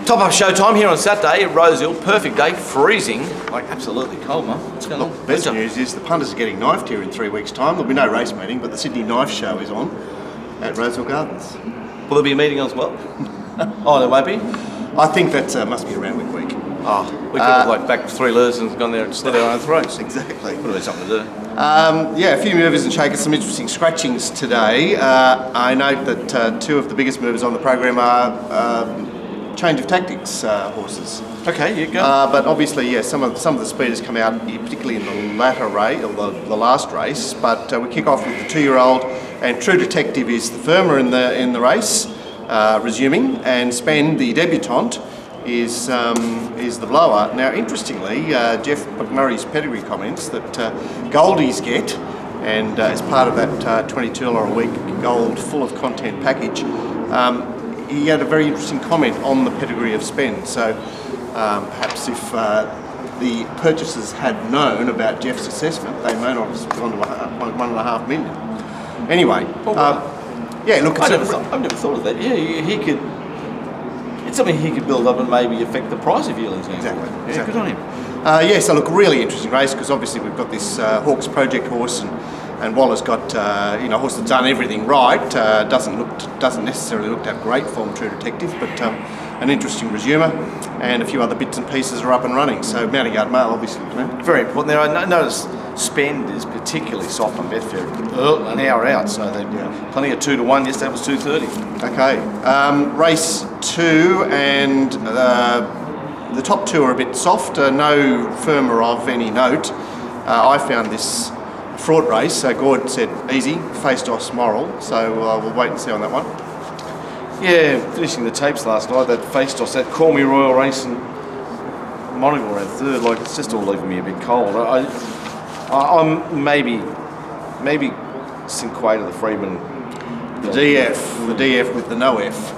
Top-up show time here on Saturday at Rosehill. Perfect day, freezing, like absolutely cold, man. What's going on? The best news is the punters are getting knifed here in 3 weeks' time. There'll be no race meeting, but the Sydney Knife Show is on at Rosehill Gardens. Will there be a meeting as well? Oh, there won't be? I think that must be around week. Oh, we could have like backed 3 lures and gone there and slid our own throats. Exactly. Would have been something to do. Yeah, a few movers and shakers, some interesting scratchings today. I note that 2 of the biggest movers on the program are change of tactics horses. Okay, you go. But obviously, yeah, some of the speeders come out, particularly in the latter race, or the last race. But we kick off with the 2-year-old, and True Detective is the firmer in the race, resuming, and Spen, the debutante, is the blower. Now, interestingly, Jeff McMurray's pedigree comments that Goldies get, and as part of that $22 a week gold full of content package, he had a very interesting comment on the pedigree of Spen. So perhaps if the purchasers had known about Jeff's assessment, they may not have gone to $1.5 million. Anyway, yeah, look, I've never thought of that. Yeah, he could. It's something he could build up and maybe affect the price of yearlings. Exactly. Yeah, good on him. Yeah, so look, really interesting race because obviously we've got this Hawks Project horse, and Waller's got a horse that's done everything right. Doesn't necessarily look to have great form, True Detective, but an interesting resumer, and a few other bits and pieces are up and running. So Mounting Yard Mail, obviously, very important. There, I noticed Spend is particularly soft on Betfair, an hour out. So they plenty of 2 to 1. Yesterday was 2:30. Okay, race 2 and. The top 2 are a bit soft, no firmer of any note. I found this fraught race, so Gord said easy, faced off Moral, so we'll wait and see on that one. Yeah, finishing the tapes last night, that faced off, that Call Me Royal race and Monagle ran 3rd, like it's just all leaving me a bit cold. I'm maybe Cinquator, the Freeman. The DF with the no F.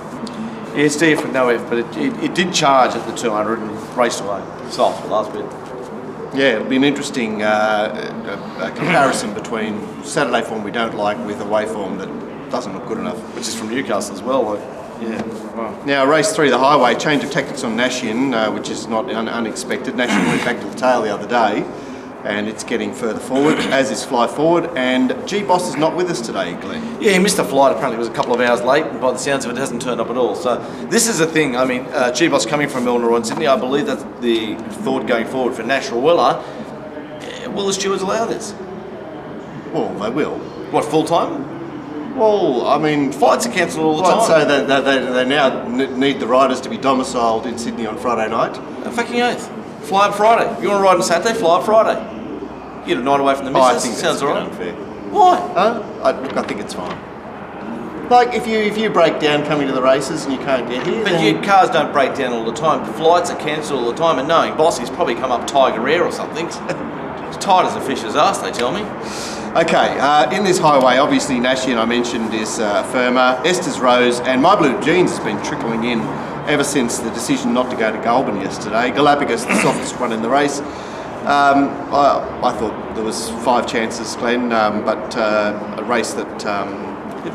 Yeah, it's DF with no F, but it did charge at the 200 and raced away. Soft the last bit. Yeah, it'll be an interesting comparison between Saturday form we don't like with away form that doesn't look good enough. Which is from Newcastle as well. Like, yeah. Wow. Now, race 3, the Highway, change of tactics on Nashian, which is not unexpected. Nashian went back to the tail the other day, and it's getting further forward, as is Fly Forward, and G-Boss is not with us today, Glenn. Yeah, he missed a flight, apparently it was a couple of hours late, and by the sounds of it, hasn't turned up at all. So this is the thing, I mean, G-Boss coming from Milner and Sydney, I believe that's the thought going forward for Natural Willer. Will the stewards allow this? Well, they will. What, full-time? Well, I mean... Flights are cancelled all the time. So they now need the riders to be domiciled in Sydney on Friday night? A fucking oath. Fly up Friday. You want to ride on Saturday? Fly up Friday. You get a night away from the missus. I think sounds all right. Unfair. Why? I think it's fine. Like if you break down coming to the races and you can't get here, but your cars don't break down all the time. Flights are cancelled all the time, and knowing Bossy's probably come up Tiger Air or something. It's tight as a fish's ass, they tell me. Okay, in this Highway, obviously Nashian I mentioned is firmer. Esther's Rose and My Blue Jeans has been trickling in ever since the decision not to go to Goulburn yesterday. Galapagos, the softest one in the race. I thought there was 5 chances, Glenn, but a race that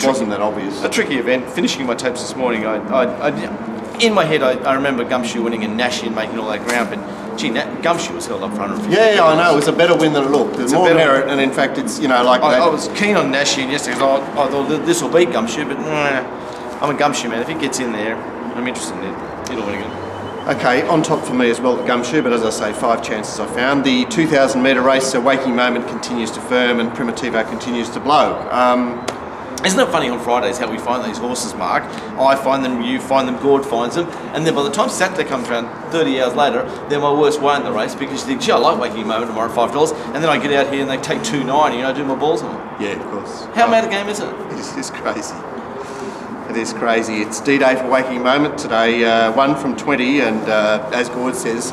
wasn't that obvious. A tricky event. Finishing my tapes this morning, in my head I remember Gumshoe winning and Nashian making all that ground, but gee, Gumshoe was held up for 150. Yeah, I know. It was a better win than it looked. There's more merit, and in fact, it's like. I was keen on Nashian yesterday because I thought this will beat Gumshoe, but I'm a Gumshoe man. If he gets in there, I'm interested in it. It'll win again. Okay, on top for me as well, the Gumshoe, but as I say, 5 chances I found. The 2,000 metre race, so Waking Moment continues to firm and Primitivo continues to blow. Isn't it funny on Fridays how we find these horses, Mark? I find them, you find them, Gord finds them, and then by the time Saturday comes around 30 hours later, they're my worst way in the race because you think, gee, I like Waking Moment tomorrow at $5, and then I get out here and they take $2.90 and I do my balls on them. Yeah, of course. How mad a game is it? It is crazy. It is crazy. It's D-Day for Waking Moment today, 1 from 20, and as Gord says,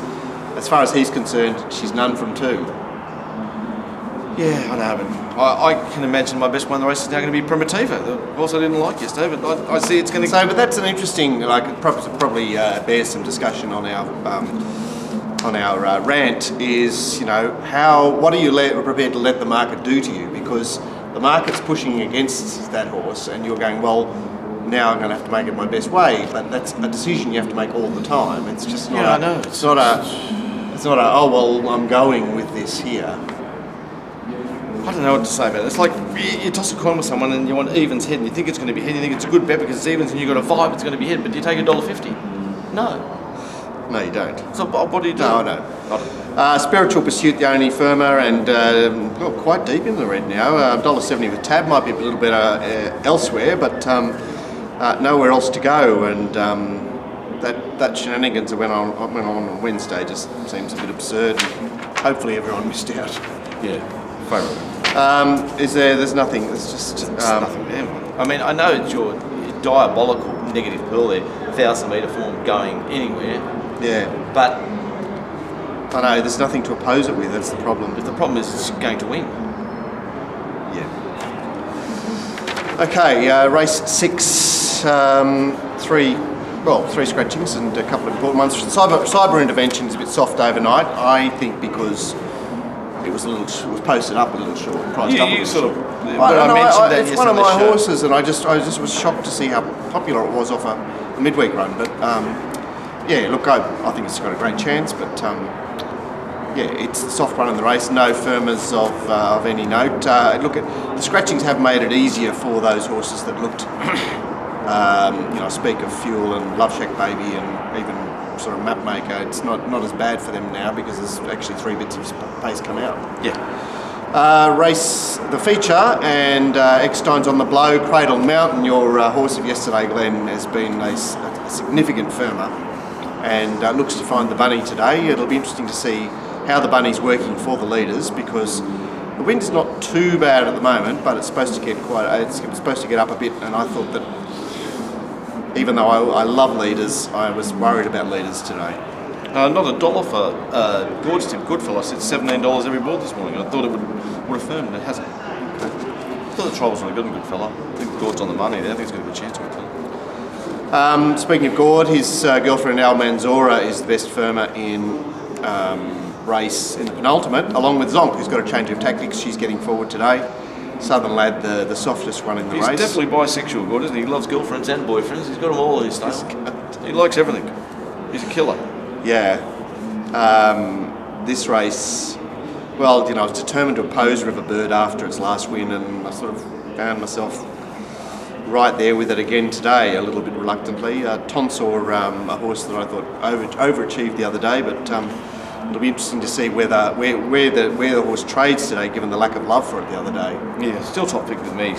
as far as he's concerned, she's none from 2. Yeah, I know, but I can imagine my best one in the race is now going to be Primitivo, the horse I didn't like yesterday, but I see it's going to... So, but that's an interesting, it probably bears some discussion on our rant, is, what are you prepared to let the market do to you? Because the market's pushing against that horse and you're going, well, now I'm going to have to make it my best way. But that's a decision you have to make all the time. It's just not. Yeah, I know. It's not a. Oh well, I'm going with this here. I don't know what to say about it. It's like you toss a coin with someone and you want evens head and you think it's going to be head, you think it's a good bet because it's evens and you've got a vibe it's going to be head, but do you take $1.50? No. No, you don't. So what do you do? No, I don't. Spiritual Pursuit, the only firmer, and quite deep in the red now. $1.70 with tab, might be a little bit elsewhere, but nowhere else to go. And that shenanigans that went on Wednesday just seems a bit absurd. Hopefully everyone missed out. Yeah. There's nothing. There's just nothing there. I mean, I know it's your diabolical negative pearl there, 1,000-metre form going anywhere. Yeah. But I know there's nothing to oppose it with. That's the problem. But the problem is it's going to win. Yeah. Okay. Race 6. Three scratchings and a couple of important ones. Cyber intervention is a bit soft overnight. I think because it was posted up a little short, priced up. You sort of. I mentioned that it's one of my horses, and I just was shocked to see how popular it was off a midweek run. But yeah, look, I think it's got a great chance. But yeah, it's the soft run in the race. No firmers of any note. Look, the scratchings have made it easier for those horses that looked. I speak of Fuel and Love Shack Baby and even sort of Mapmaker. It's not as bad for them now because there's actually 3 bits of pace come out. Yeah. Race the feature and Eckstein's on the blow. Cradle Mountain, your horse of yesterday, Glenn, has been a significant firmer and looks to find the bunny today. It'll be interesting to see how the bunny's working for the leaders because the wind is not too bad at the moment, but it's supposed to get up a bit, and I thought that even though I love leaders, I was worried about leaders today. Not $1 for Gord's Tip Goodfellow. It's $17 every board this morning. I thought it would have firmed, and it hasn't. I thought the trial was really good and Goodfellow. I think Gord's on the money there. I think he's got a good chance to win. Speaking of Gord, his girlfriend Al Manzora is the best firmer in race in the penultimate, along with Zonk, who's got a change of tactics. She's getting forward today. Southern Lad, the softest one in the race. He's definitely bisexual, Gord, isn't he? He loves girlfriends and boyfriends. He's got them all in his stable. He likes everything. He's a killer. Yeah. This race, well, I was determined to oppose River Bird after its last win, and I sort of found myself right there with it again today, a little bit reluctantly. Tonsor, a horse that I thought overachieved the other day, but it'll be interesting to see where the horse trades today, given the lack of love for it the other day. Yeah, still top pick with me,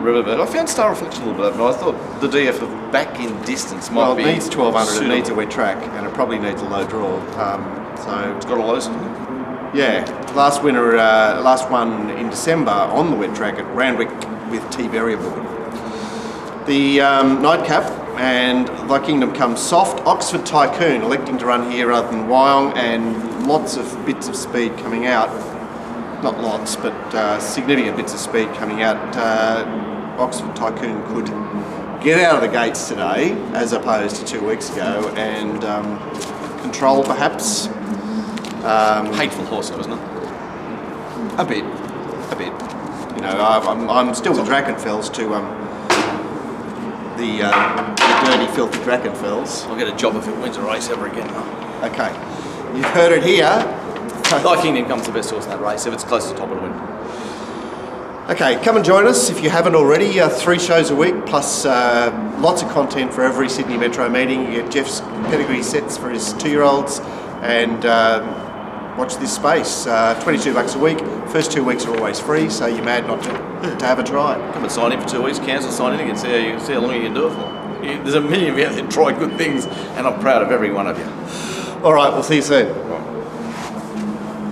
Riverbird. I found Star Reflection a little bit, but I thought the DF of back in distance might be. Well, it needs 1200, suitable. it needs a wet track, and it probably needs a low draw. So it's got a low, doesn't it? Yeah, last one in December on the wet track at Randwick with T Berry aboard. The nightcap and Thy Kingdom Comes soft. Oxford Tycoon electing to run here rather than Wyong, and lots of bits of speed coming out. Not lots, but significant bits of speed coming out. Oxford Tycoon could get out of the gates today as opposed to 2 weeks ago and control perhaps. Hateful horse, though, isn't it? A bit. I'm still with Drachenfels to the dirty, filthy Drachenfels. I'll get a job if it wins a race ever again. Okay, you've heard it here. Thy Kingdom Comes the best horse in that race. If it's close to top, it'll win. Okay, come and join us if you haven't already. 3 shows a week, plus lots of content for every Sydney Metro meeting. You get Jeff's pedigree sets for his 2-year-olds, and watch this space. $22 a week. First 2 weeks are always free, so you're mad not to have a try. Come and sign in for 2 weeks, cancel, sign in again, see how long you can do it for. There's a million of you out there that try good things, and I'm proud of every one of you. All right, we'll see you soon.